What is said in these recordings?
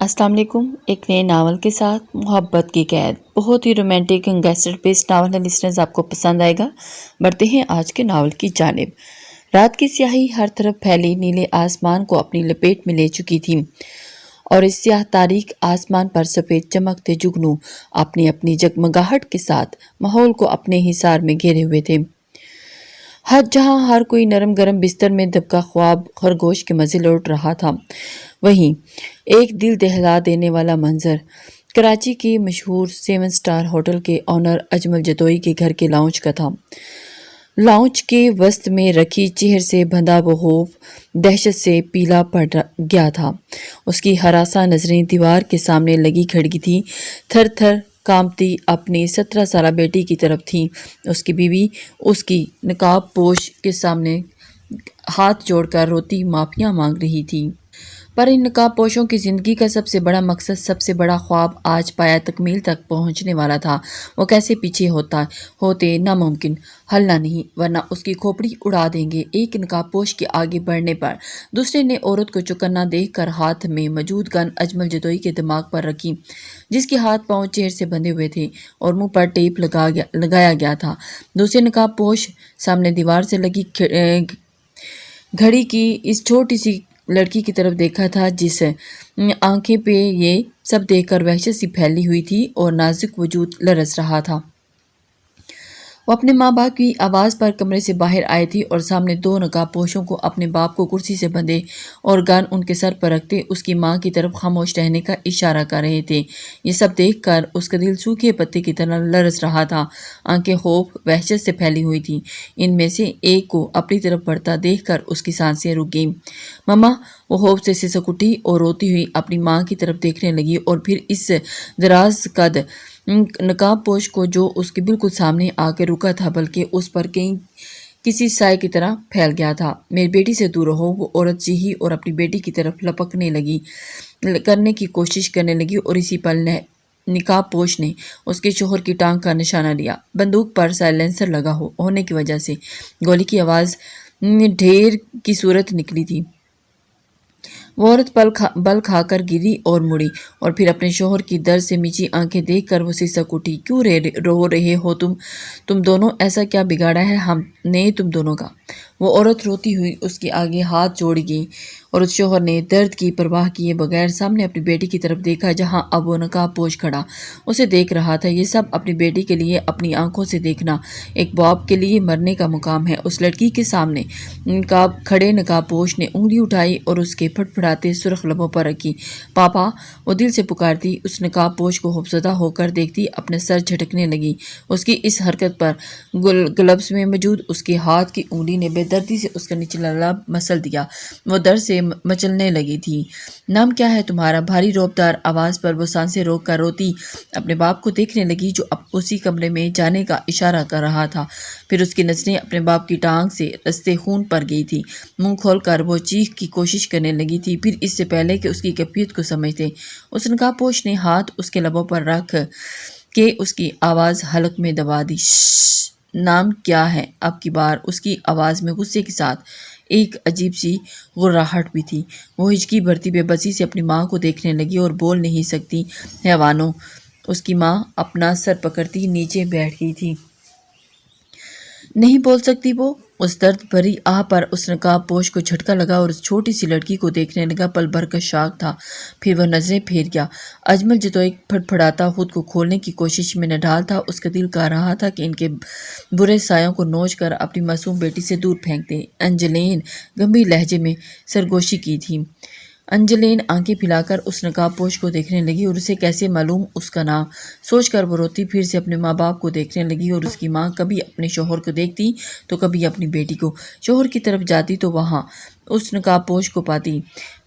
السلام علیکم۔ ایک نئے ناول کے ساتھ محبت کی قید، بہت ہی رومانٹک گینگسٹر بیسڈ ناول ہے لسنرز، آپ کو پسند آئے گا۔ بڑھتے ہیں آج کے ناول کی جانب۔ رات کی سیاہی ہر طرف پھیلی نیلے آسمان کو اپنی لپیٹ میں لے چکی تھی اور اس سیاہ تاریک آسمان پر سفید چمکتے جگنو اپنی اپنی جگمگاہٹ کے ساتھ ماحول کو اپنے حصار میں گھیرے ہوئے تھے۔ جہاں ہر کوئی نرم گرم بستر میں دبکا خواب خرگوش کے مزے لوٹ رہا تھا، وہیں ایک دل دہلا دینے والا منظر کراچی کے مشہور 7 سٹار ہوٹل کے آنر اجمل جتوئی کے گھر کے لاؤنج کا تھا۔ لاؤنج کے وسط میں رکھی چہر سے بندھا وہ خوف دہشت سے پیلا پڑ گیا تھا۔ اس کی ہراساں نظریں دیوار کے سامنے لگی کھڑی تھی، تھر تھر کانپتی اپنی 17 سالہ بیٹی کی طرف تھی۔ اس کی بیوی اس کی نقاب پوش کے سامنے ہاتھ جوڑ کر روتی معافیاں مانگ رہی تھی۔ پر ان نقاب پوشوں کی زندگی کا سب سے بڑا مقصد، سب سے بڑا خواب آج پایا تکمیل تک پہنچنے والا تھا۔ وہ کیسے پیچھے ہوتے ناممکن، ہلنا نہیں، ورنہ اس کی کھوپڑی اڑا دیں گے۔ ایک نقاب پوش کے آگے بڑھنے پر دوسرے نے عورت کو چوکنا دیکھ کر ہاتھ میں موجود گن اجمل جتوئی کے دماغ پر رکھی، جس کے ہاتھ پاؤں چہر سے بندھے ہوئے تھے اور منہ پر ٹیپ لگایا گیا تھا۔ دوسرے نقاب پوش سامنے دیوار سے لگی گھڑی کی اس چھوٹی سی لڑکی کی طرف دیکھا تھا، جس آنکھیں پہ یہ سب دیکھ کر وحشت سی پھیلی ہوئی تھی اور نازک وجود لرز رہا تھا۔ وہ اپنے ماں باپ کی آواز پر کمرے سے باہر آئی تھی اور سامنے 2 نقاب پوشوں کو اپنے باپ کو کرسی سے بندھے اور گن ان کے سر پر رکھتے اس کی ماں کی طرف خاموش رہنے کا اشارہ کر رہے تھے۔ یہ سب دیکھ کر اس کا دل سوکھے پتے کی طرح لرز رہا تھا، آنکھیں خوف وحشت سے پھیلی ہوئی تھیں۔ ان میں سے ایک کو اپنی طرف بڑھتا دیکھ کر اس کی سانسیں رک گئیں۔ مما، وہ خوف سے سسک اٹھی اور روتی ہوئی اپنی ماں کی طرف دیکھنے لگی اور پھر اس دراز قد نقاب پوش کو جو اس کے بالکل سامنے آ کے رکا تھا، بلکہ اس پر کسی سائے کی طرح پھیل گیا تھا۔ میری بیٹی سے دور رہو، وہ عورت چیخی اور اپنی بیٹی کی طرف لپکنے کرنے کی کوشش کرنے لگی اور اسی پل نقاب پوش نے اس کے شوہر کی ٹانگ کا نشانہ لیا۔ بندوق پر سائلنسر لگا ہونے کی وجہ سے گولی کی آواز ڈھیر کی صورت نکلی تھی۔ وہ عورت بل کھا کر گری اور مڑی اور پھر اپنے شوہر کی درد سے میچی آنکھیں دیکھ کر وہ سسک اٹھی۔ کیوں رو رہے ہو تم دونوں؟ ایسا کیا بگاڑا ہے ہم نے تم دونوں کا؟ وہ عورت روتی ہوئی اس کے آگے ہاتھ جوڑ گئی اور اس شوہر نے درد کی پرواہ کیے بغیر سامنے اپنی بیٹی کی طرف دیکھا، جہاں اب وہ نقاب پوش کھڑا اسے دیکھ رہا تھا۔ یہ سب اپنی بیٹی کے لیے اپنی آنکھوں سے دیکھنا ایک باپ کے لیے مرنے کا مقام ہے۔ اس لڑکی کے سامنے کھڑے نقاب پوش نے انگلی اٹھائی اور اس کے پھٹپھڑاتے سرخ لبوں پر رکھی۔ پاپا، وہ دل سے پکارتی۔ اس نقاب پوش کو خوفزدہ ہو کر دیکھتی اپنے سر جھٹکنے لگی۔ اس کی اس حرکت پر گلبز میں موجود اس کے ہاتھ کی انگلی نے بے دردی سے اس کا نچلا لب مسل دیا۔ وہ درد سے مچلنے لگی تھی۔ نام کیا ہے تمہارا؟ بھاری روبدار آواز پر وہ سانسیں روک کر روتی اپنے باپ کو دیکھنے لگی، جو اب اسی کمرے میں جانے کا اشارہ کر رہا تھا۔ پھر اس کی نظریں اپنے باپ کی ٹانگ سے رستے خون پر گئی تھی۔ منہ کھول کر وہ چیخ کی کوشش کرنے لگی تھی، پھر اس سے پہلے کہ اس کی کیفیت کو سمجھتے اس نقاب پوش نے ہاتھ اس کے لبوں پر رکھ کے اس کی آواز حلق میں دبا دی۔ شش! نام کیا ہے؟ اب کی بار اس کی آواز میں غصے کے ساتھ ایک عجیب سی غراہٹ بھی تھی۔ وہ ہچکی بھرتی بے بسی سے اپنی ماں کو دیکھنے لگی اور بول نہیں سکتی۔ حیوانوں! اس کی ماں اپنا سر پکڑتی نیچے بیٹھ گئی تھی۔ نہیں بول سکتی وہ؟ اس درد بھری آہ پر اس نقاب پوش کو جھٹکا لگا اور اس چھوٹی سی لڑکی کو دیکھنے لگا۔ پل بھر کا شاک تھا، پھر وہ نظریں پھیر گیا۔ اجمل جتوئی پھڑپھڑاتا خود کو کھولنے کی کوشش میں نڈھال تھا۔ اس کا دل کہہ رہا تھا کہ ان کے برے سایوں کو نوچ کر اپنی معصوم بیٹی سے دور پھینک دے۔ انجلین گمبھیر لہجے میں سرگوشی کی تھی۔ انجلین آنکھیں پھیلا کر اس نقاب پوش کو دیکھنے لگی اور اسے کیسے معلوم اس کا نام سوچ کر وہ روتی پھر سے اپنے ماں باپ کو دیکھنے لگی اور اس کی ماں کبھی اپنے شوہر کو دیکھتی تو کبھی اپنی بیٹی کو۔ شوہر کی طرف جاتی تو وہاں اس نقاب پوش کو پاتی،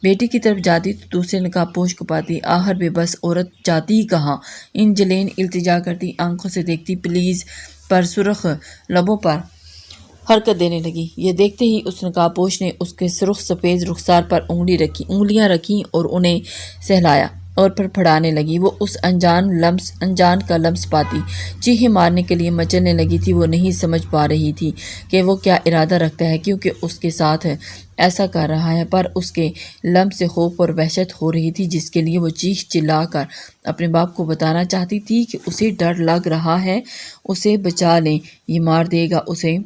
بیٹی کی طرف جاتی تو دوسرے نقاب پوش کو پاتی۔ آخر بے بس عورت جاتی کہاں؟ انجلین التجا کرتی آنکھوں سے دیکھتی پلیز پر سرخ لبوں پر حرکت دینے لگی۔ یہ دیکھتے ہی اس نقاب پوش نے اس کے سرخ سفید رخسار پر انگلیاں رکھیں اور انہیں سہلایا۔ اور پھڑپھڑانے لگی۔ وہ اس انجان کا لمس پاتی چیخیں مارنے کے لیے مچلنے لگی تھی۔ وہ نہیں سمجھ پا رہی تھی کہ وہ کیا ارادہ رکھتا ہے، کیونکہ اس کے ساتھ ایسا کر رہا ہے، پر اس کے لمس سے خوف اور وحشت ہو رہی تھی، جس کے لیے وہ چیخ چلا کر اپنے باپ کو بتانا چاہتی تھی کہ اسے ڈر لگ رہا ہے، اسے بچا لیں، یہ مار دے گا اسے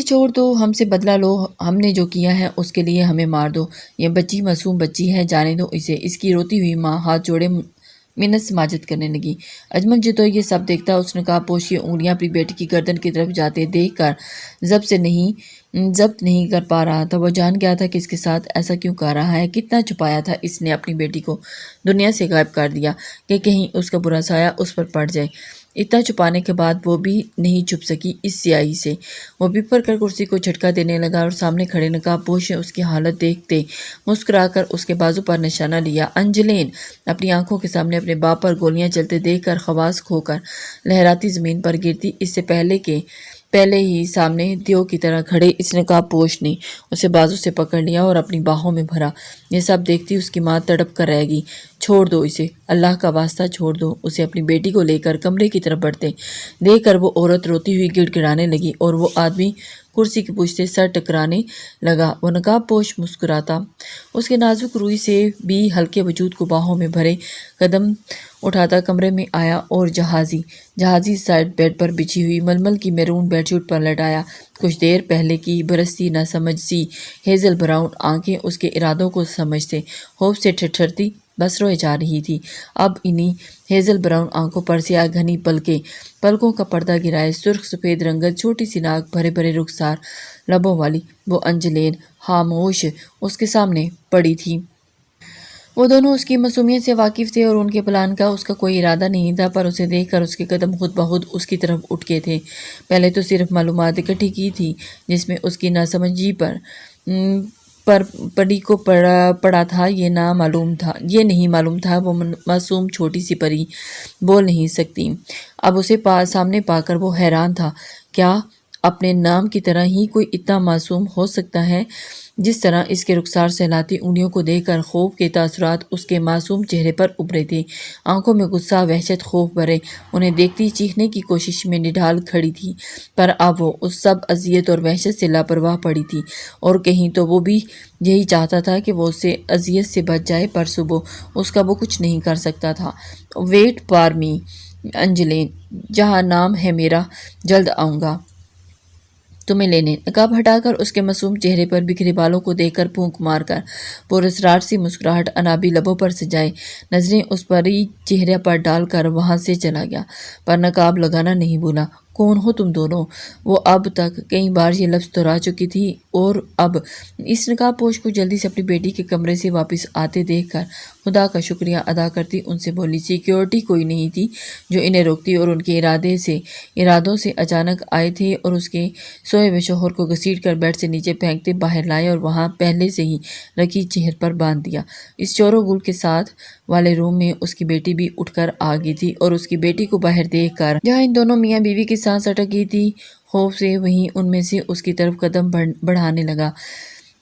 چھوڑ دو، ہم سے بدلہ لو، ہم نے جو کیا ہے اس کے لیے ہمیں مار دو، یہ بچی معصوم بچی ہے، جانے دو اسے۔ اس کی روتی ہوئی ماں ہاتھ جوڑے منت سماجت کرنے لگی۔ اجمل جتوئی یہ سب دیکھتا، اس نقاب پوش کی انگلیاں اپنی بیٹی کی گردن کی طرف جاتے دیکھ کر ضبط نہیں کر پا رہا تھا۔ وہ جان گیا تھا کہ اس کے ساتھ ایسا کیوں کر رہا ہے، کتنا چھپایا تھا اس نے اپنی بیٹی کو، دنیا سے غائب کر دیا کہ کہیں اس کا برا سایہ اس پر پڑ جائے۔ اتنا چھپانے کے بعد وہ بھی نہیں چھپ سکی اس سیاہی سے۔ وہ بپھر کر کرسی کو جھٹکا دینے لگا اور سامنے کھڑے نقاب پوش نے اس کی حالت دیکھتے مسکرا کر اس کے بازو پر نشانہ لیا۔ انجلین اپنی آنکھوں کے سامنے اپنے باپ پر گولیاں چلتے دیکھ کر خواص کھو کر لہراتی زمین پر گرتی۔ اس سے پہلے ہی سامنے دیو کی طرح کھڑے اس نقاب پوش نے اسے بازو سے پکڑ لیا اور اپنی باہوں میں بھرا۔ یہ سب دیکھتی اس کی ماں تڑپ کر رہ گئی۔ چھوڑ دو اسے، اللہ کا واسطہ چھوڑ دو اسے۔ اپنی بیٹی کو لے کر کمرے کی طرف بڑھتے دیکھ کر وہ عورت روتی ہوئی گڑ گڑانے لگی اور وہ آدمی کرسی کی پشت سے سر ٹکرانے لگا۔ وہ نقاب پوش مسکراتا اس کے نازک روئی سے بھی ہلکے وجود کو باہوں میں بھرے قدم اٹھاتا کمرے میں آیا اور جہازی سائڈ بیڈ پر بچھی ہوئی ململ کی میرون بیڈ شیٹ پر لٹایا۔ کچھ دیر پہلے کی برستی نہ سمجھ سی ہیزل براؤن آنکھیں اس کے ارادوں کو سمجھتے خوف سے ٹھٹھرتی بس روئے جا رہی تھی۔ اب انہی ہیزل براؤن آنکھوں پر سیاہ گھنی پلکوں کا پردہ گرائے سرخ سفید رنگت، چھوٹی سی ناک، بھرے بھرے رخسار لبوں والی وہ انجلین خاموش اس کے سامنے پڑی تھی۔ وہ دونوں اس کی معصومیت سے واقف تھے اور ان کے پلان کا اس کا کوئی ارادہ نہیں تھا، پر اسے دیکھ کر اس کے قدم خود بخود اس کی طرف اٹھے تھے۔ پہلے تو صرف معلومات اکٹھی کی تھی جس میں اس کی ناسمجھی پر پری کو پڑا تھا۔ یہ نہیں معلوم تھا وہ معصوم چھوٹی سی پری بول نہیں سکتی۔ اب اسے سامنے پا کر وہ حیران تھا، کیا اپنے نام کی طرح ہی کوئی اتنا معصوم ہو سکتا ہے؟ جس طرح اس کے رخسار سہلاتی انگلیوں کو دیکھ کر خوف کے تاثرات اس کے معصوم چہرے پر ابھرے تھے، آنکھوں میں غصہ، وحشت، خوف بھرے۔ انہیں دیکھتی چیخنے کی کوشش میں نڈھال کھڑی تھی، پر اب وہ اس سب اذیت اور وحشت سے لاپرواہ پڑی تھی، اور کہیں تو وہ بھی یہی چاہتا تھا کہ وہ اس اذیت سے بچ جائے، پر صبح اس کا وہ کچھ نہیں کر سکتا تھا۔ ویٹ فار می انجلین، جہاں نام ہے میرا، جلد آؤں گا تمہیں لینے۔ نقاب ہٹا کر اس کے معصوم چہرے پر بکھرے بالوں کو دیکھ کر پھونک مار کر پراسرار سی مسکراہٹ انابی لبوں پر سجائے نظریں اس پری چہرے پر ڈال کر وہاں سے چلا گیا، پر نقاب لگانا نہیں بھولا۔ کون ہو تم دونوں؟ وہ اب تک کئی بار یہ لفظ دہرا چکی تھی، اور اب اس نقاب پوش کو جلدی سے اپنی بیٹی کے کمرے سے واپس آتے دیکھ کر خدا کا شکریہ ادا کرتی ان سے بولی، سیکیورٹی کوئی نہیں تھی جو انہیں روکتی، اور ان کے ارادوں سے اچانک آئے تھے اور اس کے سوئے ہوئے شوہر کو گھسیٹ کر بیڈ سے نیچے پھینکتے باہر لائے اور وہاں پہلے سے ہی رکھی چیئر پر باندھ دیا۔ اس چور و گل کے ساتھ والے روم میں اس کی بیٹی بھی اٹھ کر آ گئی تھی، اور اس کی بیٹی کو باہر دیکھ کر جہاں ان دونوں میاں بیوی کی سانس اٹک گئی تھی خوف سے، وہیں ان میں سے اس کی طرف قدم بڑھانے لگا۔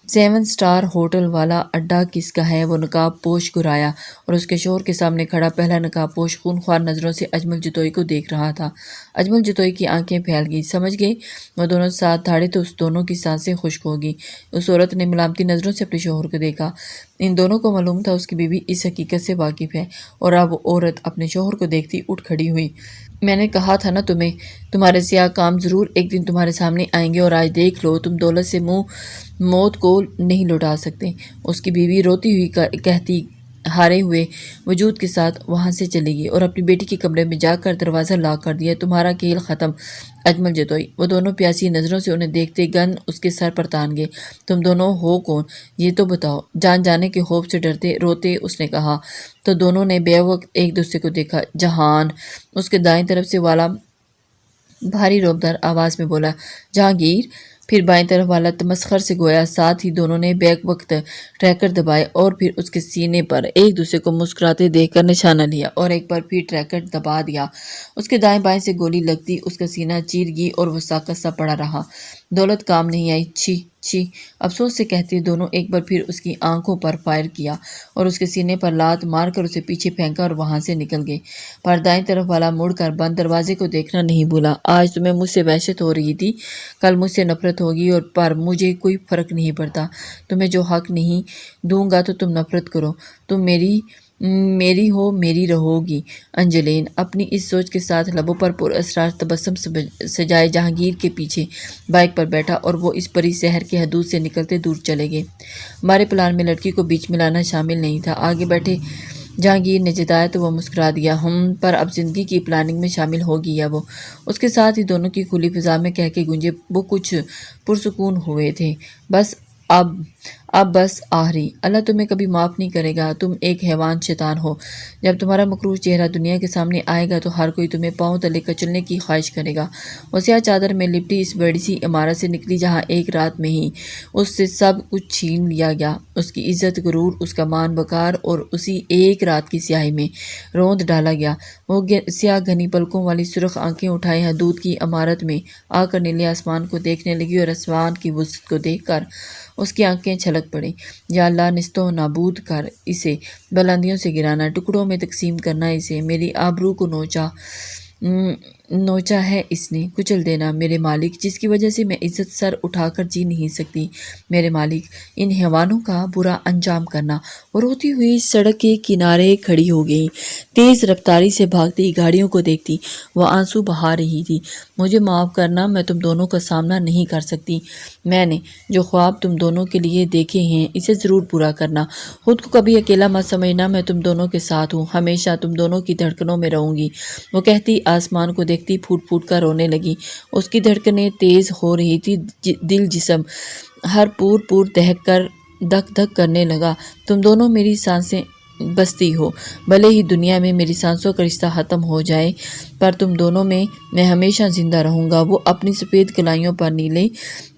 7 اسٹار ہوٹل والا اڈا کس کا ہے؟ وہ نقاب پوش گرایا، اور اس کے شوہر کے سامنے کھڑا پہلا نقاب پوش خونخوار نظروں سے اجمل جتوئی کو دیکھ رہا تھا۔ اجمل جتوئی کی آنکھیں پھیل گئی، سمجھ گئے وہ دونوں ساتھ دھاڑے تو اس دونوں کی سانسیں خشک ہو گئیں۔ اس عورت نے ملامتی نظروں سے اپنے شوہر کو دیکھا۔ ان دونوں کو معلوم تھا اس کی بیوی اس حقیقت سے واقف ہے، اور اب وہ عورت اپنے شوہر کو دیکھتی اٹھ کھڑی ہوئی۔ میں نے کہا تھا نا تمہیں، تمہارے سیاہ کام ضرور ایک دن تمہارے سامنے آئیں گے، اور آج دیکھ لو تم دولت سے موت کو نہیں لوٹا سکتے۔ اس کی بیوی روتی ہوئی کہتی ہارے ہوئے وجود کے ساتھ وہاں سے چلی گئی اور اپنی بیٹی کے کمرے میں جا کر دروازہ لاک کر دیا۔ تمہارا کھیل ختم اجمل جتوئی۔ وہ دونوں پیاسی نظروں سے انہیں دیکھتے گن اس کے سر پر تان گئے۔ تم دونوں ہو کون؟ یہ تو بتاؤ۔ جان جانے کے خوف سے ڈرتے روتے اس نے کہا۔ تو دونوں نے بے وقت ایک دوسرے کو دیکھا۔ جہان، اس کے دائیں طرف سے والا بھاری روبدار آواز میں بولا۔ جہانگیر، پھر بائیں طرف والا تمسخر سے گویا۔ ساتھ ہی دونوں نے بیک وقت ٹریکر دبائے اور پھر اس کے سینے پر ایک دوسرے کو مسکراتے دیکھ کر نشانہ لیا اور ایک بار پھر ٹریکر دبا دیا۔ اس کے دائیں بائیں سے گولی لگتی اس کا سینہ چیر گئی اور وہ ساکت سا پڑا رہا۔ دولت کام نہیں آئی، چھی چی افسوس سے کہتی دونوں ایک بار پھر اس کی آنکھوں پر فائر کیا اور اس کے سینے پر لات مار کر اسے پیچھے پھینکا اور وہاں سے نکل گئے۔ پر دائیں طرف والا مڑ کر بند دروازے کو دیکھنا نہیں بھولا۔ آج تمہیں مجھ سے وحشت ہو رہی تھی، کل مجھ سے نفرت ہوگی، اور پر مجھے کوئی فرق نہیں پڑتا۔ تمہیں جو حق نہیں دوں گا تو تم نفرت کرو۔ تم میری ہو، میری رہو گی۔ انجلین اپنی اس سوچ کے ساتھ لبوں پر پراسرار تبسم سجائے جہانگیر کے پیچھے بائک پر بیٹھا اور وہ اس پری شہر کی حدود سے نکلتے دور چلے گئے۔ ہمارے پلان میں لڑکی کو بیچ میں لانا شامل نہیں تھا، آگے بیٹھے جہانگیر نے جتایا تو وہ مسکرا دیا۔ پر اب زندگی کی پلاننگ میں شامل ہوگی یا وہ؟ اس کے ساتھ ہی دونوں کی کھلی فضا میں کہہ کے گونجے وہ کچھ پرسکون ہوئے تھے۔ بس اب بس آخری، اللہ تمہیں کبھی معاف نہیں کرے گا، تم ایک حیوان شیطان ہو۔ جب تمہارا مکروہ چہرہ دنیا کے سامنے آئے گا تو ہر کوئی تمہیں پاؤں تلے کچلنے کی خواہش کرے گا۔ وہ سیاہ چادر میں لپٹی اس بڑی سی عمارت سے نکلی جہاں ایک رات میں ہی اس سے سب کچھ چھین لیا گیا، اس کی عزت، غرور، اس کا مان وقار، اور اسی ایک رات کی سیاہی میں روند ڈالا گیا۔ وہ سیاہ گھنی پلکوں والی سرخ آنکھیں اٹھائے حدود کی عمارت میں آ کر نیلے آسمان کو دیکھنے لگی، اور آسمان کی وسعت کو دیکھ کر اس کی آنکھیں چھلک پڑیں۔ یا اللہ، نیست و نابود کر اسے، بلندیوں سے گرانا، ٹکڑوں میں تقسیم کرنا اسے، میری آبرو کو نوچا ہے اس نے، کچل دینا میرے مالک، جس کی وجہ سے میں عزت سر اٹھا کر جی نہیں سکتی۔ میرے مالک، ان حیوانوں کا برا انجام کرنا۔ وہ روتی ہوئی سڑک کے کنارے کھڑی ہو گئی، تیز رفتاری سے بھاگتی گاڑیوں کو دیکھتی وہ آنسو بہا رہی تھی۔ مجھے معاف کرنا، میں تم دونوں کا سامنا نہیں کر سکتی۔ میں نے جو خواب تم دونوں کے لیے دیکھے ہیں اسے ضرور پورا کرنا۔ خود کو کبھی اکیلا مت سمجھنا، میں تم دونوں کے ساتھ ہوں، ہمیشہ تم دونوں کی دھڑکنوں میں رہوں گی۔ وہ کہتی آسمان کو دیکھتی پھوٹ پھوٹ کر رونے لگی۔ اس کی دھڑکنیں تیز ہو رہی تھی، دل جسم ہر پور دہک کر دھک دھک کرنے لگا۔ تم دونوں میری سانسیں بستی ہو، بھلے ہی دنیا میں میری سانسوں کا رشتہ ختم ہو جائے، پر تم دونوں میں ہمیشہ زندہ رہوں گا۔ وہ اپنی سفید کلائیوں پر نیلے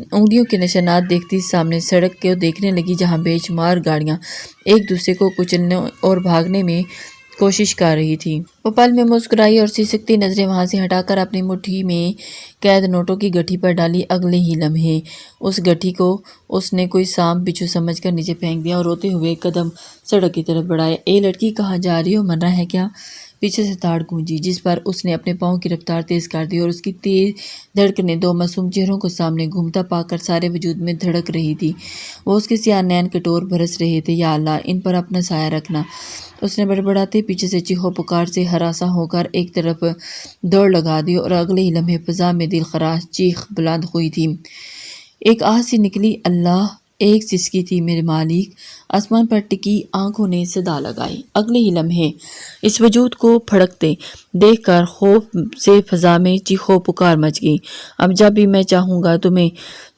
انگلیوں کے نشانات دیکھتی سامنے سڑک کو دیکھنے لگی جہاں بے شمار گاڑیاں ایک دوسرے کو کچلنے اور بھاگنے میں کوشش کر رہی تھی۔ وہ پل میں مسکرائی اور سسکتی نظریں وہاں سے ہٹا کر اپنی مٹھی میں قید نوٹوں کی گٹھی پر ڈالی۔ اگلے ہی لمحے اس گٹھی کو اس نے کوئی سانپ بچھو سمجھ کر نیچے پھینک دیا اور روتے ہوئے قدم سڑک کی طرف بڑھائے۔ اے لڑکی، کہاں جا رہی ہو؟ مرنا ہے کیا؟ پیچھے سے تاڑ گونجی جس پر اس نے اپنے پاؤں کی رفتار تیز کر دی اور اس کی تیز دھڑکنیں دو معصوم چہروں کو سامنے گھومتا پا کر سارے وجود میں دھڑک رہی تھی۔ وہ اس کے سیاہ نین کٹور برس رہے تھے۔ یا اللہ، ان پر اپنا سایہ رکھنا، اس نے بڑبڑاتے پیچھے سے چیخو پکار سے ہراساں ہو کر ایک طرف دوڑ لگا دی اور اگلے ہی لمحے فضا میں دل خراش چیخ بلند ہوئی تھی۔ ایک آہ سی نکلی، اللہ! ایک سسکی تھی، میرے مالک! آسمان پر ٹکی آنکھوں نے صدا لگائی۔ اگلے ہی لمحے اس وجود کو پھڑکتے دیکھ کر خوف سے فضا میں چیخو پکار مچ گئی۔ اب جب بھی میں چاہوں گا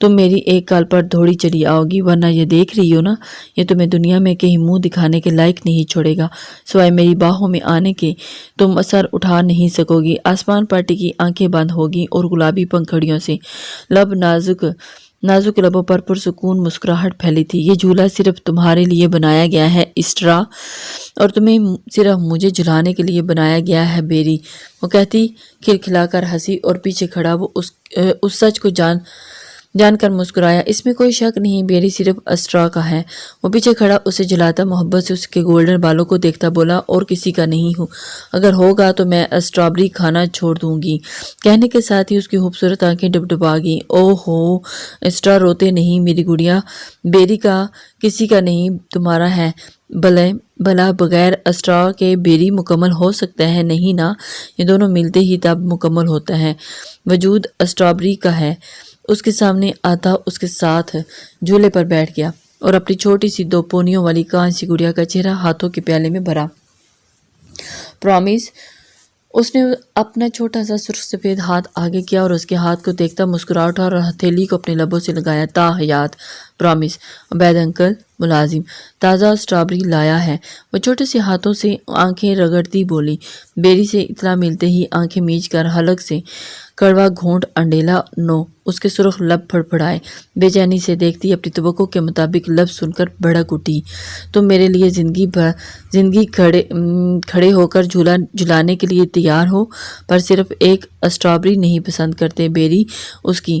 تم میری ایک کال پر دوڑی چلی آؤ گی، ورنہ یہ دیکھ رہی ہو نا، یہ تمہیں دنیا میں کہیں منہ دکھانے کے لائق نہیں چھوڑے گا، سوائے میری باہوں میں آنے کے تم سر اٹھا نہیں سکو گی۔ آسمان پر ٹکی آنکھیں بند ہوگی اور گلابی پنکھڑیوں سے لب نازک لبوں پر پرسکون مسکراہٹ پھیلی تھی۔ یہ جھولا صرف تمہارے لیے بنایا گیا ہے اسٹرا، اور تمہیں صرف مجھے جھلانے کے لیے بنایا گیا ہے بیری، وہ کہتی کھلکھلا کر ہنسی اور پیچھے کھڑا وہ اس سچ کو جان کر مسکرایا۔ اس میں کوئی شک نہیں، بیری صرف اسٹرا کا ہے۔ وہ پیچھے کھڑا اسے جلاتا محبت سے اس کے گولڈن بالوں کو دیکھتا بولا، اور کسی کا نہیں ہوں، اگر ہوگا تو میں اسٹرابری کھانا چھوڑ دوں گی۔ کہنے کے ساتھ ہی اس کی خوبصورت آنکھیں ڈبڈبا گئیں۔ اوہ ہو، اسٹرا روتے نہیں میری گڑیا، بیری کا کسی کا نہیں تمہارا ہے۔ بھلا بغیر اسٹرا کے بیری مکمل ہو سکتا ہے؟ نہیں نا، یہ دونوں ملتے ہی تب مکمل ہوتا ہے۔ وجود اسٹرابری کا ہے۔ اس کے سامنے آتا اس کے ساتھ جھولے پر بیٹھ گیا اور اپنی چھوٹی سی 2 پونیوں والی کانچ سی گڑیا کا چہرہ ہاتھوں کے پیالے میں بھرا۔ پرامیس، اس نے اپنا چھوٹا سا سرخ سفید ہاتھ آگے کیا اور اس کے ہاتھ کو دیکھتا مسکرا اٹھا اور ہتھیلی کو اپنے لبوں سے لگایا۔ تا حیات پرامیس، عبید انکل، ملازم تازہ اسٹرابری لایا ہے، وہ چھوٹے سے ہاتھوں سے آنکھیں رگڑتی بولی۔ بیری سے اطلاع ملتے ہی آنکھیں میچ کر حلق سے کڑوا گھونٹ انڈیلا نو اس کے سرخ لب پھڑپھڑائے۔ بے چینی سے دیکھتی اپنی توقع کے مطابق لفظ سن کر بھڑک اٹھی۔ تم میرے لیے زندگی کھڑے ہو کر جھولا جھلانے کے لیے تیار ہو، پر صرف ایک اسٹرابری نہیں پسند کرتے بیری، اس کی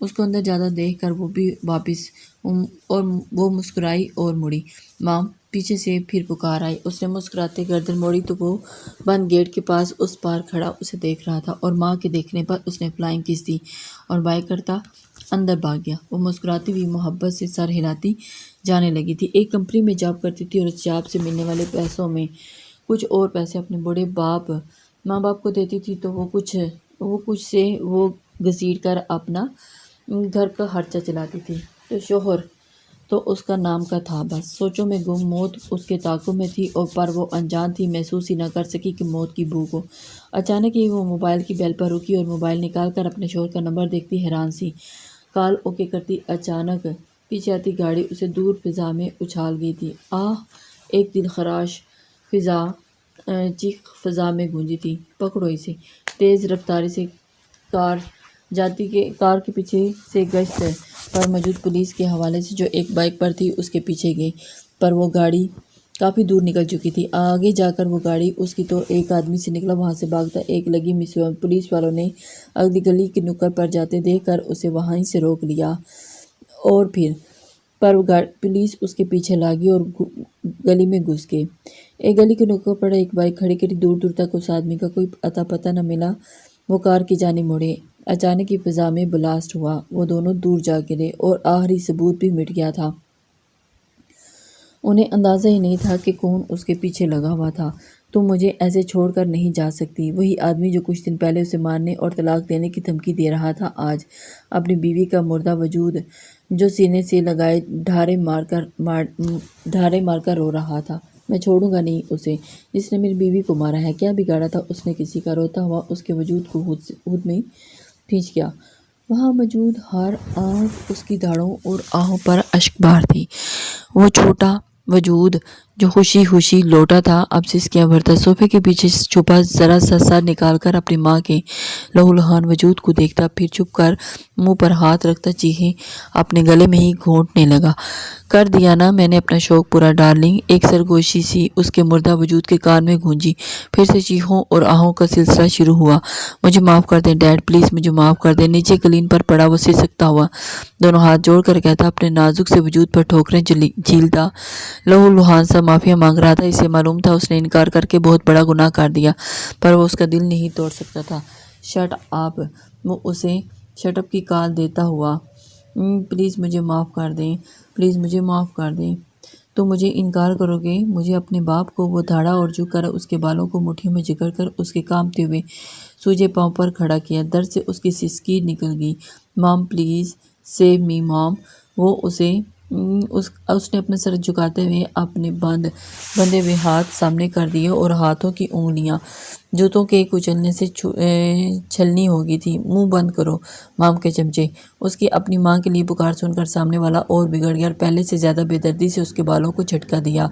اس کو اندر جاتا دیکھ کر وہ بھی واپس اور وہ مسکرائی اور مڑی۔ مام پیچھے سے پھر پکار آئی۔ اس نے مسکراتے گردن موڑی تو وہ بند گیٹ کے پاس اس پار کھڑا اسے دیکھ رہا تھا، اور ماں کے دیکھنے پر اس نے فلائنگ کس دی اور بائے کرتا اندر بھاگ گیا۔ وہ مسکراتی ہوئی محبت سے سر ہلاتی جانے لگی تھی۔ ایک کمپنی میں جاب کرتی تھی اور اس جاب سے ملنے والے پیسوں میں کچھ اور پیسے اپنے بڑے ماں باپ کو دیتی تھی، تو وہ کچھ سے وہ گھسیٹ کر اپنا گھر کا خرچہ چلاتی تھی۔ تو شوہر تو اس کا نام کا تھا، بس سوچوں میں گم۔ موت اس کے تعاقب میں تھی پر وہ انجان تھی، محسوس ہی نہ کر سکی کہ موت کی بو کو۔ اچانک ہی وہ موبائل کی بیل پر رکی اور موبائل نکال کر اپنے شوہر کا نمبر دیکھتی حیران سی کال اوکے کرتی، اچانک پیچھے آتی گاڑی اسے دور فضا میں اچھال گئی تھی۔ آہ! ایک دل خراش چیخ فضا میں گونجی تھی۔ پکڑو اسے! تیز رفتاری سے کار کے پیچھے سے گشت پر موجود پولیس کے حوالے سے جو ایک بائیک پر تھی اس کے پیچھے گئی، پر وہ گاڑی کافی دور نکل چکی تھی۔ آگے جا کر وہ گاڑی اس کی تو ایک آدمی سے نکلا، وہاں سے بھاگتا ایک لگی پولیس والوں نے اگلی گلی کی نکڑ پر جاتے دیکھ کر اسے وہیں سے روک لیا اور پھر پر پولیس اس کے پیچھے لاگی اور گلی میں گھس گئے۔ ایک گلی کی نکڑ پر ایک بائیک کھڑی کری، دور دور تک اس آدمی کا کوئی اتا پتہ نہ ملا۔ وہ کار کی جانب مڑے، اچانک ہی فضا میں بلاسٹ ہوا، وہ دونوں دور جا گرے اور آخری ثبوت بھی مٹ گیا تھا۔ انہیں اندازہ ہی نہیں تھا کہ کون اس کے پیچھے لگا ہوا تھا۔ تم مجھے ایسے چھوڑ کر نہیں جا سکتی۔ وہی آدمی جو کچھ دن پہلے اسے مارنے اور طلاق دینے کی دھمکی دے رہا تھا، آج اپنی بیوی کا مردہ وجود جو سینے سے لگائے ڈھارے مار کر رو رہا تھا۔ میں چھوڑوں گا نہیں اسے جس نے میری بیوی کو مارا ہے۔ کیا بگاڑا تھا اس نے کسی کا؟ روتا ہوا اس کے وجود کو خود میں کھینچ گیا۔ وہاں موجود ہر آنکھ اس کی دھاڑوں اور آہوں پر اشک بار تھی۔ وہ چھوٹا وجود جو خوشی لوٹا تھا، اب سسکیاں بھرتا صوفے کے پیچھے چھپا ذرا سا سر نکال کر اپنی ماں کے لہولہان وجود کو دیکھتا، پھر چپ کر منہ پر ہاتھ رکھتا چیخیں اپنے گلے میں ہی گھونٹنے لگا۔ کر دیا نا میں نے اپنا شوق پورا ڈارلنگ! ایک سرگوشی سی اس کے مردہ وجود کے کان میں گونجی، پھر سے چیخوں اور آہوں کا سلسلہ شروع ہوا۔ مجھے معاف کر دیں ڈیڈ، پلیز مجھے معاف کر دیں۔ نیچے قالین پر پڑا وہ سسکتا ہوا دونوں ہاتھ جوڑ کر کہتا، اپنے نازک سے وجود پر ٹھوکریں جھیلتا، لہولہان سا معافیا مانگ رہا تھا۔ اسے معلوم تھا اس نے انکار کر کے بہت بڑا گناہ کر دیا، پر وہ اس کا دل نہیں توڑ سکتا تھا۔ Shut up! وہ اسے شٹ اپ کی کال دیتا ہوا، پلیز مجھے معاف کر دیں، پلیز مجھے معاف کر دیں۔ تم مجھے انکار کرو گے؟ مجھے اپنے باپ کو؟ وہ دھاڑا اور جھک کر اس کے بالوں کو مٹھیوں میں جکڑ کر اس کے کانپتے ہوئے سوجے پاؤں پر کھڑا کیا۔ درد سے اس کی سسکی نکل گئی۔ مام پلیز سیو می مام! اس نے اپنا سر جھکاتے ہوئے اپنے بندھے ہوئے ہاتھ سامنے کر دیے اور ہاتھوں کی انگلیاں جوتوں کے کچلنے سے چھلنی ہو گئی تھی۔ منہ بند کرو مام کے چمچے! اس کی اپنی ماں کے لیے پکار سن کر سامنے والا اور بگڑ گیا اور پہلے سے زیادہ بے دردی سے اس کے بالوں کو جھٹکا دیا۔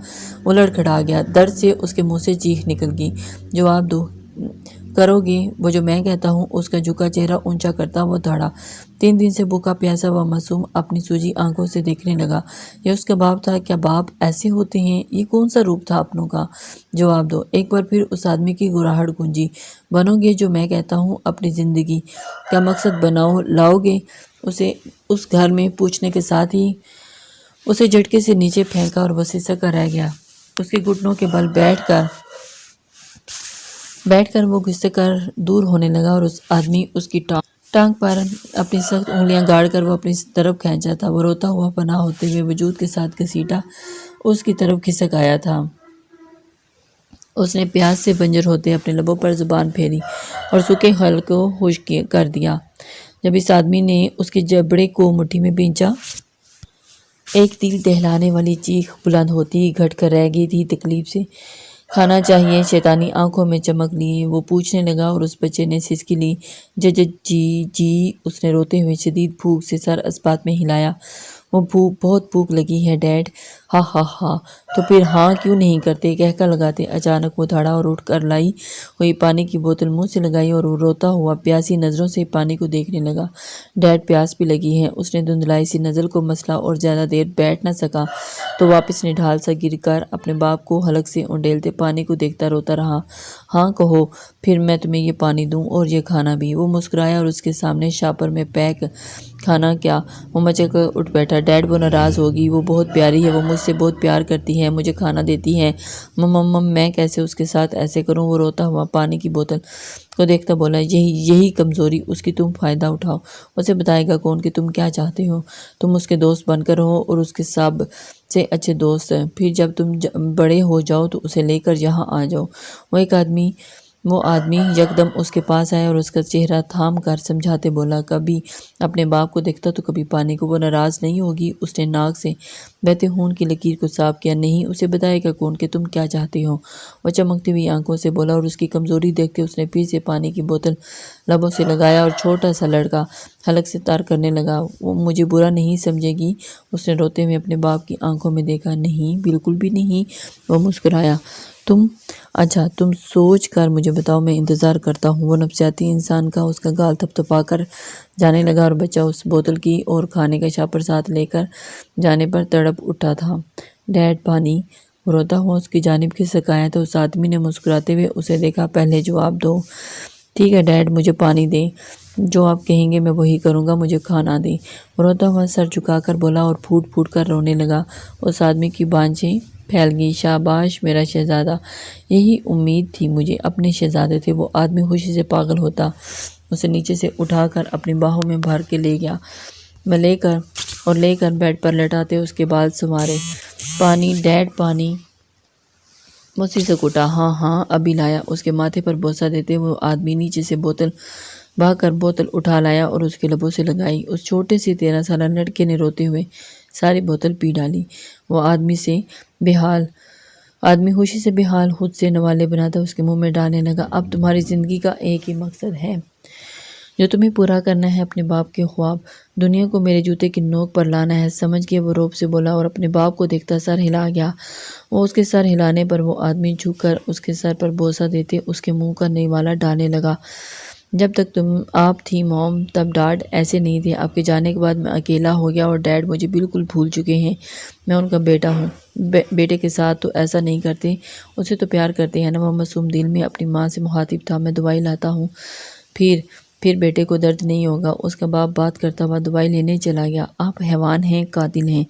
وہ لڑکھڑا گیا، درد سے اس کے منہ سے چیخ نکل گئی۔ جواب دو! کرو گے وہ جو میں کہتا ہوں؟ اس کا جھکا چہرہ اونچا کرتا وہ دھاڑا۔ 3 دن سے بھوکا پیاسا وہ معصوم اپنی سوجی آنکھوں سے دیکھنے لگا۔ یہ اس کا باپ تھا؟ کیا باپ ایسے ہوتے ہیں؟ یہ کون سا روپ تھا اپنوں کا؟ جواب دو! ایک بار پھر اس آدمی کی گھراہٹ گونجی۔ بنو گے جو میں کہتا ہوں؟ اپنی زندگی کا مقصد لاؤ گے اسے اس گھر میں؟ پوچھنے کے ساتھ ہی اسے جھٹکے سے نیچے پھینکا اور وہ سسکتا رہ گیا۔ اس کے گھٹنوں کے بل بیٹھ کر وہ گھسٹ کر دور ہونے لگا اور اس آدمی اس کی ٹانگ پر اپنی سخت انگلیاں گاڑ کر وہ اپنی طرف کھینچا تھا۔ وہ روتا ہوا پناہ ہوتے ہوئے وجود کے ساتھ گھسیٹا اس کی طرف کھسک آیا تھا۔ اس نے پیاس سے بنجر ہوتے اپنے لبوں پر زبان پھیری اور سوکھے خال کو خشک کر دیا۔ جب اس آدمی نے اس کے جبڑے کو مٹھی میں بھینچا، ایک دل دہلانے والی چیخ بلند ہوتی گھٹ کر رہ گئی تھی تکلیف سے۔ کھانا چاہیے؟ شیطانی آنکھوں میں چمک لیے وہ پوچھنے لگا اور اس بچے نے سسکی لی۔ جی۔ اس نے روتے ہوئے شدید بھوک سے سر اسبات میں ہلایا۔ وہ بہت بھوک لگی ہے ڈیڈ۔ ہاں۔ تو پھر ہاں کیوں نہیں کرتے؟ کہکا لگاتے۔ اچانک وہ دھاڑا اور اٹھ کر لائی ہوئی پانی کی بوتل منہ سے لگائی اور وہ روتا ہوا پیاسی نظروں سے پانی کو دیکھنے لگا۔ ڈیڈ پیاس بھی لگی ہے۔ اس نے دھندلائی سی نظر کو مسلا اور زیادہ دیر بیٹھ نہ سکا تو واپس نڈھال سا گر کر اپنے باپ کو حلق سے انڈیلتے پانی کو دیکھتا روتا رہا۔ ہاں کہو، پھر میں تمہیں یہ پانی دوں اور یہ کھانا بھی۔ وہ مسکرایا اور اس کے سامنے شاپر میں پیک کھانا کیا وہ مچل کر اٹھ بیٹھا۔ ڈیڈ وہ ناراض ہوگی، وہ بہت پیاری ہے، وہ مجھ سے بہت پیار کرتی ہے، مجھے کھانا دیتی ہے۔ مم میں کیسے اس کے ساتھ ایسے کروں؟ وہ روتا ہوا پانی کی بوتل کو دیکھتا بولا، یہی کمزوری اس کی، تم فائدہ اٹھاؤ۔ اسے بتائے گا کون کہ تم کیا چاہتے ہو؟ تم اس کے دوست بن کر رہو اور اس کے سب سے اچھے دوست ہیں، پھر جب تم بڑے ہو جاؤ تو اسے لے کر یہاں آ جاؤ۔ وہ آدمی یکدم اس کے پاس آیا اور اس کا چہرہ تھام کر سمجھاتے بولا، کبھی اپنے باپ کو دیکھتا تو کبھی پانی کو۔ وہ ناراض نہیں ہوگی؟ اس نے ناک سے بہتے خون کی لکیر کو صاف کیا۔ نہیں، اسے بتائے گا کون کہ تم کیا چاہتے ہو؟ وہ چمکتی ہوئی آنکھوں سے بولا اور اس کی کمزوری دیکھتے اس نے پھر سے پانی کی بوتل لبوں سے لگایا اور چھوٹا سا لڑکا حلق سے تار کرنے لگا۔ وہ مجھے برا نہیں سمجھے گی؟ اس نے روتے ہوئے اپنے باپ کی آنکھوں میں دیکھا۔ نہیں، بالکل بھی نہیں، وہ مسکرایا۔ اچھا تم سوچ کر مجھے بتاؤ، میں انتظار کرتا ہوں۔ وہ نفسیاتی انسان کا اس کا گال تھپتھپا کر جانے لگا اور بچہ اس بوتل کی اور کھانے کا شاپر ساتھ لے کر جانے پر تڑپ اٹھا تھا۔ ڈیڈ پانی؟ وہ روتا ہوا اس کی جانب کھسک آیا تھا۔ اس آدمی نے مسکراتے ہوئے اسے دیکھا۔ پہلے جواب دو۔ ٹھیک ہے ڈیڈ، مجھے پانی دیں، جو آپ کہیں گے میں وہی کروں گا، مجھے کھانا دیں۔ وہ روتا ہوا سر جھکا کر بولا اور پھوٹ پھوٹ کر رونے لگا۔ اس آدمی کی بانجیں پھیل گئی۔ شاباش میرا شہزادہ، یہی امید تھی مجھے، اپنے شہزادے تھے۔ وہ آدمی خوشی سے پاگل ہوتا اسے نیچے سے اٹھا کر اپنی باہوں میں بھر کے لے گیا۔ لے کر بیڈ پر لٹاتے اس کے بال سنوارے۔ پانی ڈیڈ، پانی؟ وہ سسک اٹھا۔ ہاں ابھی لایا۔ اس کے ماتھے پر بوسہ دیتے وہ آدمی نیچے سے بھاگ کر بوتل اٹھا لایا اور اس کے لبوں سے لگائی۔ اس چھوٹے سے 13 سالہ لڑکے نے روتے ہوئے ساری بوتل پی ڈالی۔ وہ آدمی خوشی سے بے حال، خود سے نوالے بناتا اس کے منہ میں ڈالنے لگا۔ اب تمہاری زندگی کا ایک ہی مقصد ہے جو تمہیں پورا کرنا ہے، اپنے باپ کے خواب، دنیا کو میرے جوتے کی نوک پر لانا ہے، سمجھ گئے؟ وہ روب سے بولا اور اپنے باپ کو دیکھتا سر ہلا گیا۔ وہ اس کے سر ہلانے پر وہ آدمی جھک کر اس کے سر پر بوسہ دیتے اس کے منہ کا نوالا ڈالنے لگا۔ جب تک آپ تھی موم، تب ڈیڈ ایسے نہیں تھے۔ آپ کے جانے کے بعد میں اکیلا ہو گیا اور ڈیڈ مجھے بالکل بھول چکے ہیں۔ میں ان کا بیٹا ہوں۔ بیٹے کے ساتھ تو ایسا نہیں کرتے، اسے تو پیار کرتے ہیں نا؟ وہ معصوم دل میں اپنی ماں سے مخاطب تھا۔ میں دوائی لاتا ہوں، پھر بیٹے کو درد نہیں ہوگا۔ اس کا باپ بات کرتا ہوا دوائی لینے چلا گیا۔ آپ حیوان ہیں، قاتل ہیں۔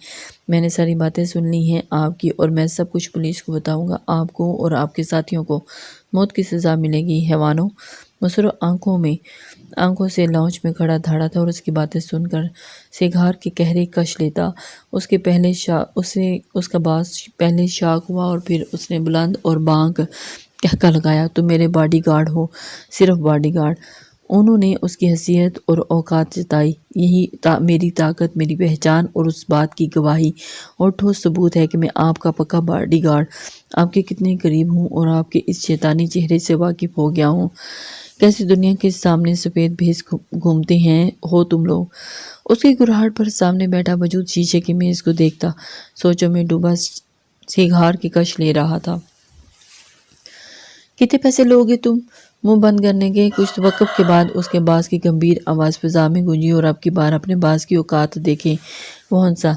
میں نے ساری باتیں سن لی ہیں آپ کی، اور میں سب کچھ پولیس کو بتاؤں گا۔ آپ کو اور آپ کے ساتھیوں کو موت کی سزا ملے گی، حیوانوں۔ مسرو آنکھوں سے لانچ میں کھڑا دھاڑا تھا اور اس کی باتیں سن کر سیگار کے قہرے کش لیتا۔ اس کا باز پہلے شاک ہوا اور پھر اس نے بلند اور بانک کہکا لگایا، تم میرے باڈی گارڈ ہو، صرف باڈی گارڈ۔ انہوں نے اس کی حیثیت اور اوقات جتائی۔ یہی میری طاقت، میری پہچان اور اس بات کی گواہی اور ٹھوس ثبوت ہے کہ میں آپ کا پکا باڈی گارڈ، آپ کے کتنے قریب ہوں اور آپ کے اس شیطانی چہرے سے واقف ہو گیا ہوں۔ کیسے دنیا کے سامنے سفید بھیس گھومتے ہو تم لوگ۔ اس کی گھراہٹ پر سامنے بیٹھا وجود شیشے کی میز کو دیکھتا سوچوں میں ڈوبا سیگار کی کش لے رہا تھا۔ کتنے پیسے لوگے تم؟ منہ بند کرنے کے کچھ توقف کے بعد اس کے باز کی گمبھیر آواز فضا میں گونجی، اور اب کی بار اپنے باز کی اوقات دیکھیں۔ وہ ہنسا،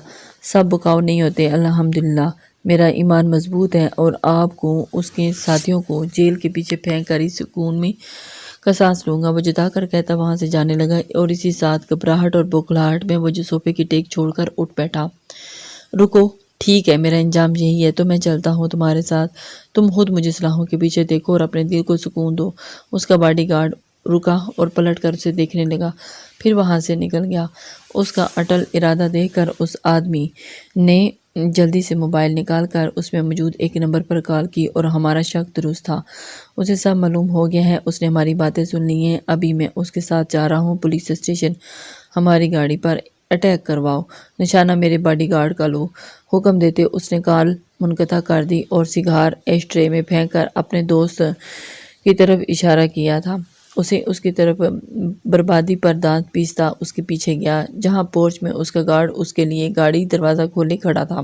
سب بکاؤ نہیں ہوتے، الحمدللہ میرا ایمان مضبوط ہے، اور آپ کو اس کے ساتھیوں کو جیل کے پیچھے پھینک کر اس سکون میں کا سانس لوں گا۔ وہ جتا کر کہتا وہاں سے جانے لگا، اور اسی ساتھ گھبراہٹ اور بوکھلاہٹ میں وہ جو صوفے کی ٹیک چھوڑ کر اٹھ بیٹھا۔ رکو، ٹھیک ہے، میرا انجام یہی ہے تو میں چلتا ہوں تمہارے ساتھ۔ تم خود مجھے سلاخوں کے پیچھے دیکھو اور اپنے دل کو سکون دو۔ اس کا باڈی گارڈ رکا اور پلٹ کر اسے دیکھنے لگا، پھر وہاں سے نکل گیا۔ اس کا اٹل ارادہ دیکھ کر اس آدمی نے جلدی سے موبائل نکال کر اس میں موجود ایک نمبر پر کال کی، اور ہمارا شک درست تھا، اسے سب معلوم ہو گیا ہے، اس نے ہماری باتیں سن لی ہیں۔ ابھی میں اس کے ساتھ جا رہا ہوں پولیس اسٹیشن، ہماری گاڑی پر اٹیک کرواؤ، نشانہ میرے باڈی گارڈ کا لو۔ حکم دیتے اس نے کال منقطع کر دی اور سیگار ایش ٹرے میں پھینک کر اپنے دوست کی طرف اشارہ کیا تھا۔ اسے اس کی طرف بربادی پر دانت پیستا اس کے پیچھے گیا، جہاں پورچ میں اس کا گارڈ اس کے لیے گاڑی دروازہ کھولے کھڑا تھا۔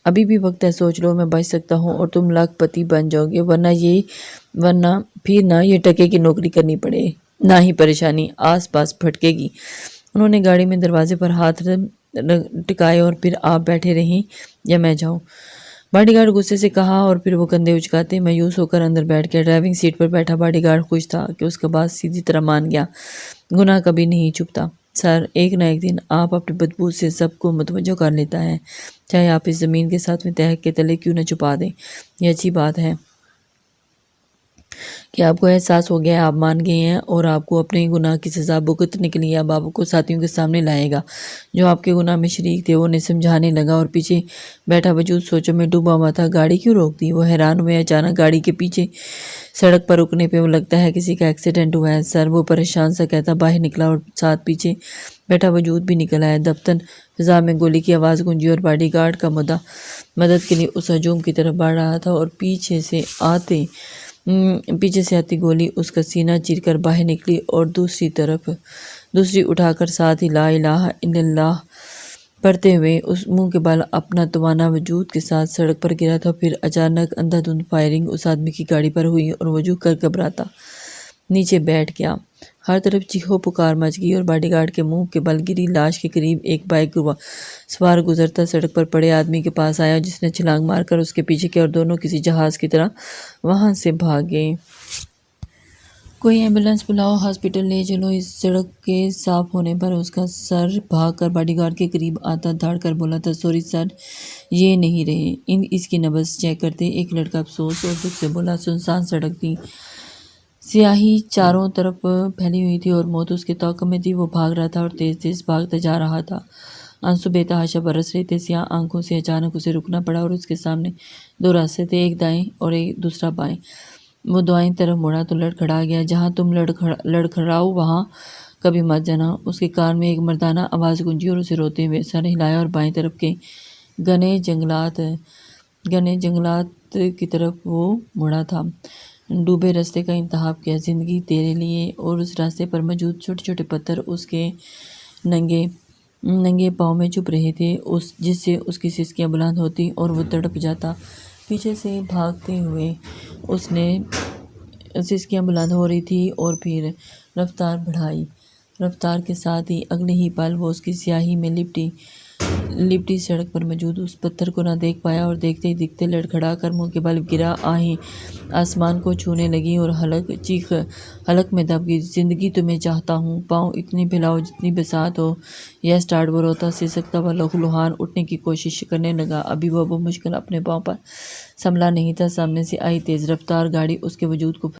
ابھی بھی وقت ہے، سوچ لو، میں بچ سکتا ہوں اور تم لاکھ پتی بن جاؤ گے، ورنہ پھر نہ یہ ٹکے کی نوکری کرنی پڑے، نہ ہی پریشانی آس پاس پھٹکے گی۔ انہوں نے گاڑی میں دروازے پر ہاتھ ٹکائے، اور پھر آپ بیٹھے رہیں یا میں جاؤں؟ باڈی گارڈ غصے سے کہا اور پھر وہ کندھے اچکاتے مایوس ہو کر اندر بیٹھ گیا۔ ڈرائیونگ سیٹ پر بیٹھا باڈی گارڈ خوش تھا کہ اس کا باس سیدھی طرح مان گیا۔ گناہ کبھی نہیں چھپتا سر، ایک نہ ایک دن آپ اپنی بدبو سے سب کو متوجہ کر لیتا ہے، چاہے آپ اس زمین کے ساتھ میں تہ کے تلے کیوں نہ چھپا دیں۔ یہ اچھی بات ہے کہ آپ کو احساس ہو گیا ہے، آپ مان گئے ہیں اور آپ کو اپنے گناہ کی سزا بھگتنے کے لیے اب آپ کو ساتھیوں کے سامنے لائے گا جو آپ کے گناہ میں شریک تھے۔ وہ انہیں سمجھانے لگا اور پیچھے بیٹھا وجود سوچوں میں ڈوبا ہوا تھا۔ گاڑی کیوں روک دی؟ وہ حیران ہوئے۔ اچانک گاڑی کے پیچھے سڑک پر رکنے پہ وہ لگتا ہے کسی کا ایکسیڈنٹ ہوا ہے سر، وہ پریشان سا کہتا باہر نکلا اور ساتھ پیچھے بیٹھا وجود بھی نکل آیا۔ دفتر فضا میں گولی کی آواز گونجی اور باڈی گارڈ کا مدد کے لیے اس ہجوم کی طرف بڑھ رہا تھا اور پیچھے سے آتی گولی اس کا سینہ چیر کر باہر نکلی اور دوسری اٹھا کر ساتھ ہی لا الہ الا اللہ پڑھتے ہوئے اس منہ کے بل اپنا توانا وجود کے ساتھ سڑک پر گرا تھا۔ پھر اچانک اندھا دھند فائرنگ اس آدمی کی گاڑی پر ہوئی اور وہ جھک کر گھبراتا نیچے بیٹھ گیا۔ ہر طرف چیخو پکار مچ گئی اور باڈی گارڈ کے منہ کے بل گری لاش کے قریب ایک بائک سوار گزرتا سڑک پر پڑے آدمی کے پاس آیا جس نے چھلانگ مار کر اس کے پیچھے کیا اور دونوں کسی جہاز کی طرح وہاں سے بھاگے۔ کوئی ایمبولینس بلاؤ، ہاسپٹل لے چلو۔ اس سڑک کے صاف ہونے پر اس کا سر بھاگ کر باڈی گارڈ کے قریب آتا دھاڑ کر بولا تھا سوری سر، یہ نہیں رہے۔ اس کی نبض چیک کرتے ایک لڑکا افسوس اور دکھ سے بولا۔ سنسان سڑک تھی، سیاہی چاروں طرف پھیلی ہوئی تھی اور موت اس کے توقع میں تھی۔ وہ بھاگ رہا تھا اور تیز تیز بھاگتا جا رہا تھا۔ آنسو بے تحاشا برس رہے تھے سیاہ آنکھوں سے۔ اچانک اسے رکنا پڑا اور اس کے سامنے دو راستے تھے، ایک دائیں اور دوسرا بائیں۔ وہ دائیں طرف مڑا تو لڑکھڑا گیا۔ جہاں تم لڑکھڑاؤ وہاں کبھی مت جانا۔ اس کے کان میں ایک مردانہ آواز گونجی اور اسے روتے ہوئے سر ہلایا اور بائیں طرف کے گھنے جنگلات کی طرف وہ مڑا تھا۔ ڈوبے راستے کا انتخاب کیا زندگی تیرے لیے، اور اس راستے پر موجود چھوٹے چھوٹے پتھر اس کے ننگے پاؤں میں چھپ رہے تھے جس سے اس کی سسکیاں بلند ہوتی اور وہ تڑپ جاتا۔ پیچھے سے بھاگتے ہوئے اس نے سسکیاں بلند ہو رہی تھی اور پھر رفتار بڑھائی۔ رفتار کے ساتھ ہی اگلے ہی پل وہ اس کی سیاہی میں لپٹی سڑک پر موجود اس پتھر کو نہ دیکھ پایا اور دیکھتے ہی دیکھتے لڑکھڑا کر منہ کے بل گرا۔ آہیں آسمان کو چھونے لگی اور حلق میں دب گئی۔ زندگی تمہیں چاہتا ہوں، پاؤں اتنے پھیلاؤ جتنی بساط ہو۔ یس ڈاڈ، وہ روتا سسکتا ہوا لہوحان اٹھنے کی کوشش کرنے لگا۔ ابھی وہ بمشکل اپنے پاؤں پر سنبھلا نہیں تھا۔ سامنے سے آئی تیز رفتار گاڑی اس کے وجود کو